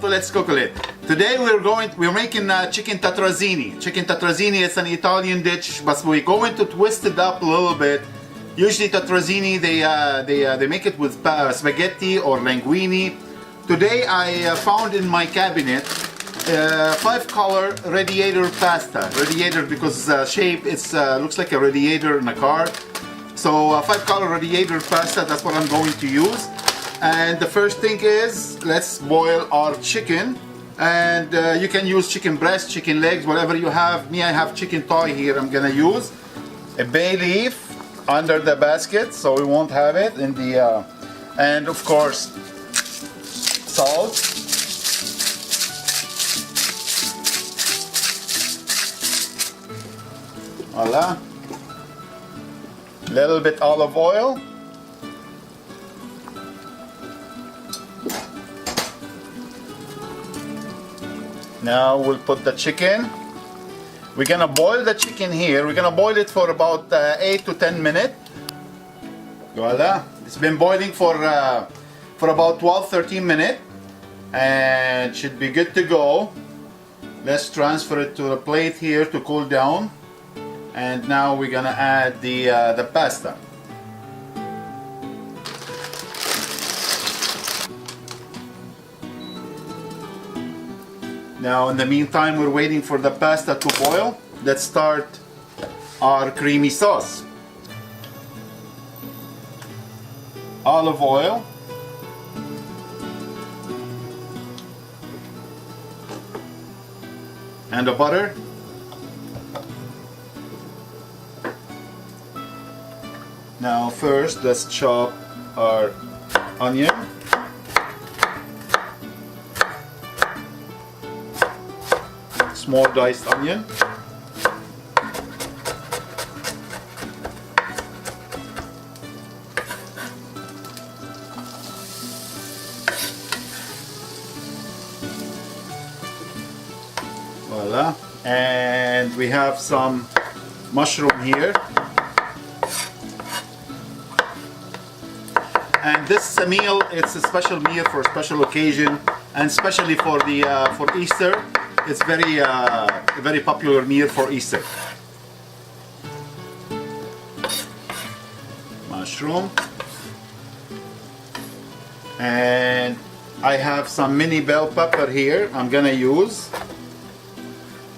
to Letscookolet. Today we're making chicken Tetrazzini. Chicken Tetrazzini is an Italian dish, but we're going to twist it up a little bit. Usually Tetrazzini they make it with spaghetti or linguine. Today I found in my cabinet 5-color radiator pasta. Radiator because shape it's looks like a radiator in a car. So 5-color radiator pasta, that's what I'm going to use. And the first thing is, let's boil our chicken. And you can use chicken breast, chicken legs, whatever you have. Me, I have chicken thigh here. I'm gonna use a bay leaf under the basket, so we won't have it in the and of course salt, voila, little bit olive oil, now we'll put the chicken. We're gonna boil the chicken here. We're gonna boil it for about 8 to 10 minutes. Voila, it's been boiling for about 12-13 minutes and should be good to go. Let's transfer it to a plate here to cool down. And now we're gonna add the pasta. Now in the meantime we're waiting for the pasta to boil. Let's start our creamy sauce. Olive oil, and the butter. Now first let's chop our onion. Small diced onion. Voila. And we have some mushroom here. And this meal, it's a special meal for a special occasion, and especially for the for Easter. It's very popular meal for Easter. Mushroom. And I have some mini bell pepper here I'm gonna use.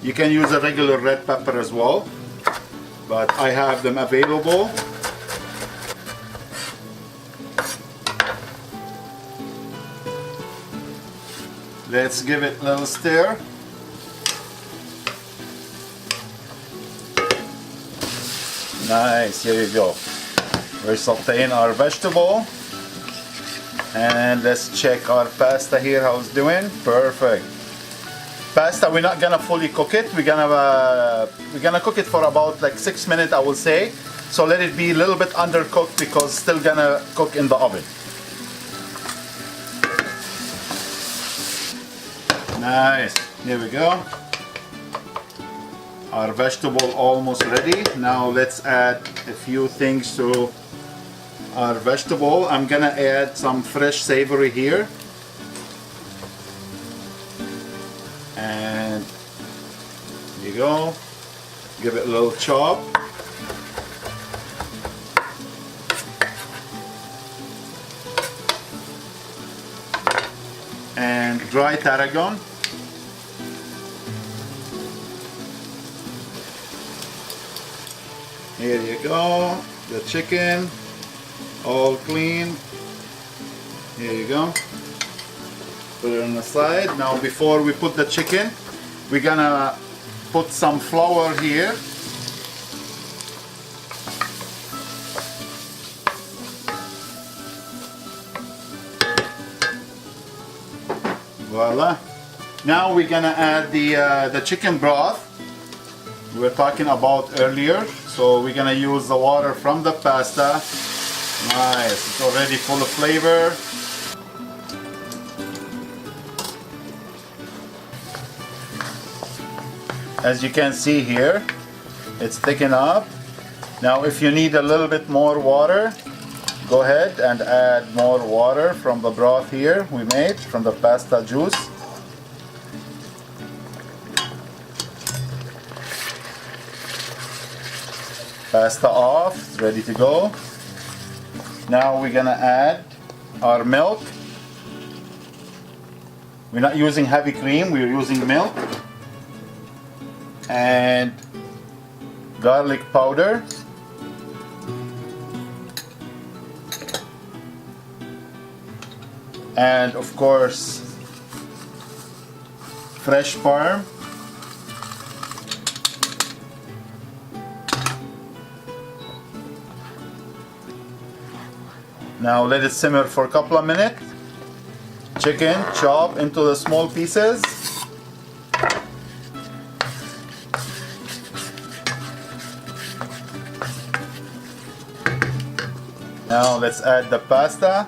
You can use a regular red pepper as well, but I have them available. Let's give it a little stir. Nice, here you go. We're sauteing our vegetable. And let's check our pasta here, how it's doing. Perfect. Pasta, we're not gonna fully cook it. We're gonna cook it for about like 6 minutes, I will say. So let it be a little bit undercooked because it's still gonna cook in the oven. Nice, here we go. Our vegetable almost ready. Now let's add a few things to our vegetable. I'm gonna add some fresh savory here. And here you go. Give it a little chop. And dry tarragon. Here you go, the chicken, all clean. Here you go. Put it on the side. Now before we put the chicken, we're gonna put some flour here. Voila. Now we're gonna add the chicken broth we were talking about earlier. So we're gonna use the water from the pasta. Nice, it's already full of flavor. As you can see here, it's thickened up. Now if you need a little bit more water, go ahead and add more water from the broth here we made, from the pasta juice. Pasta off, it's ready to go. Now we're gonna add our milk. We're not using heavy cream, we're using milk. And garlic powder. And of course, fresh parm. Now let it simmer for a couple of minutes. Chicken, chop into the small pieces. Now let's add the pasta.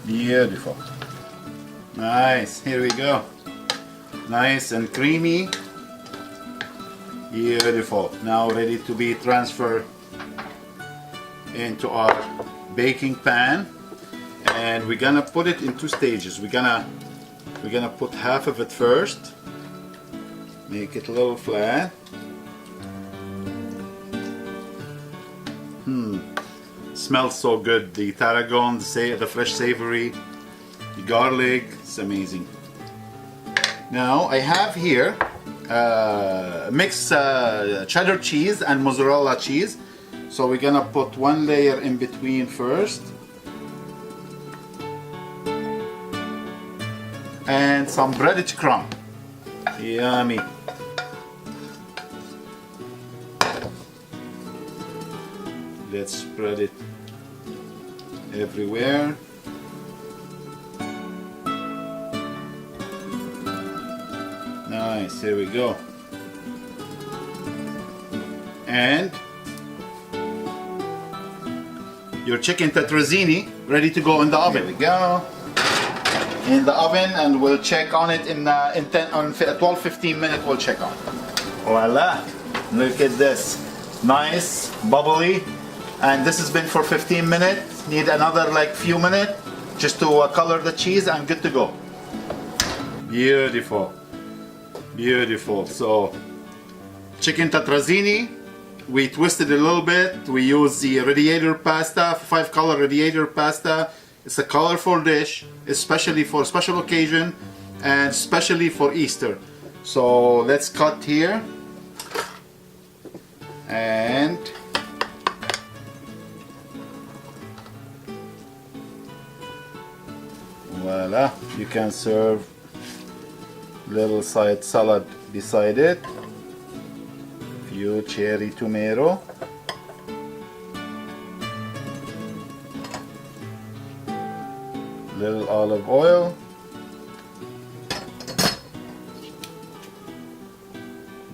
Beautiful. Nice, here we go. Nice and creamy. Beautiful. Now ready to be transferred into our baking pan, and we're gonna put it in 2 stages. We're gonna put half of it first, make it a little flat. Smells so good. The tarragon, the fresh savory, the garlic, it's amazing. Now I have here mixed cheddar cheese and mozzarella cheese. So we're gonna put 1 layer in between first. And some breaded crumb. Yummy. Let's spread it everywhere. Nice, here we go. And your chicken tetrazzini ready to go in the oven. Here we go. In the oven, and we'll check on it in 12-15 minutes. We'll check on. Voila! Look at this. Nice, bubbly. And this has been for 15 minutes. Need another like few minutes just to color the cheese, and good to go. Beautiful. Beautiful. So chicken tetrazzini, we twisted it a little bit. We use the radiator pasta, 5-color radiator pasta. It's a colorful dish, especially for special occasion and especially for Easter. So let's cut here. And voila, you can serve little side salad beside it. Few cherry tomato. Little olive oil.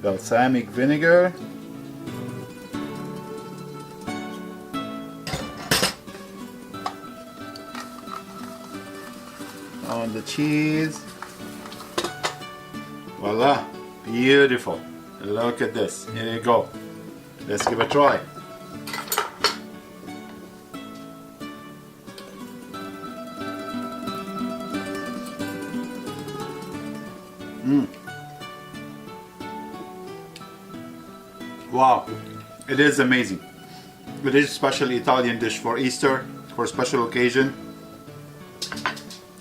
Balsamic vinegar. On the cheese. Voila, beautiful. Look at this. Here you go. Let's give it a try. Wow, it is amazing. It is a special Italian dish for Easter, for a special occasion.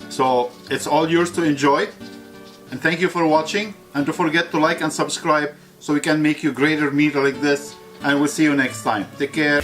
So it's all yours to enjoy. And thank you for watching. And don't forget to like and subscribe so we can make you greater meal like this. And we'll see you next time. Take care.